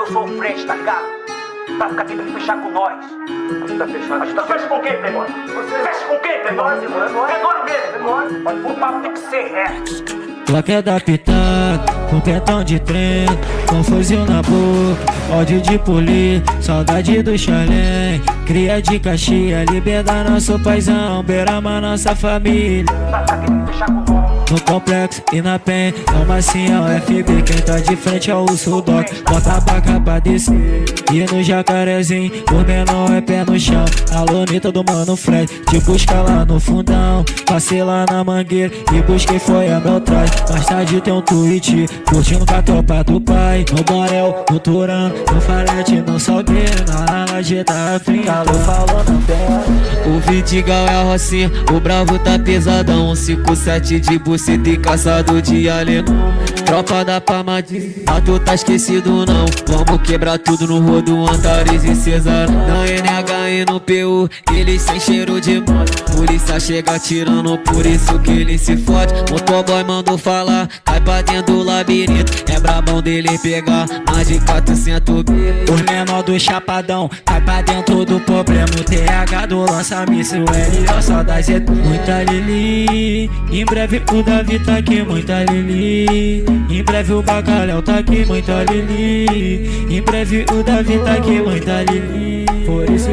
eu sou o frente, tá ligado? Pra ficar tentando fechar com nós. A gente tá fechado. A gente tá fecha com quem, Playboy? Você fecha com quem, Playboy? É nós mesmo, é nós. Mas o papo tem que ser reto. Glock é da pitada, com pentão de trem, com fuzil na boca, ódio de polir, saudade do chalé, cria de Caxias, liberdade nosso paizão, beirama nossa família. No complexo e na pen, no massinha o FB, quem tá de frente é o Sudoc, bota a baca pra descer. E no jacarezinho, o menor é pé no chão, a lonita do mano Fred, te busca lá no fundão, passei lá na mangueira e busquei foi a meu traje. Mais tarde tem um tweet, curtindo com a tropa do pai, no Borel, no Turan, no Falete, no Salgueiro, na laje da Fringa, tô falando bem. O Vidigal é a Rocinha, o Bravo tá pesadão, 5-7 de buceta e caçado de alemão. Tropa da Palmadinha, ah, tu tá esquecido não. Vamos quebrar tudo no rodo, Antares e Cesar. Na NH e no PU, eles sem cheiro de moto. Polícia chega atirando, por isso que ele se fode. Motoboy mandou falar, cai pra dentro do labirinto. É brabão dele pegar mais de 400 bits. Os menor do chapadão, cai pra dentro do problema. O TH do lança-míssil, L.O. saudade é muita Lili. Em breve o Davi tá aqui, muita Lili. Em breve o Bacalhau tá aqui, muita Lili. Em breve o Davi tá aqui, muita Lili. Por isso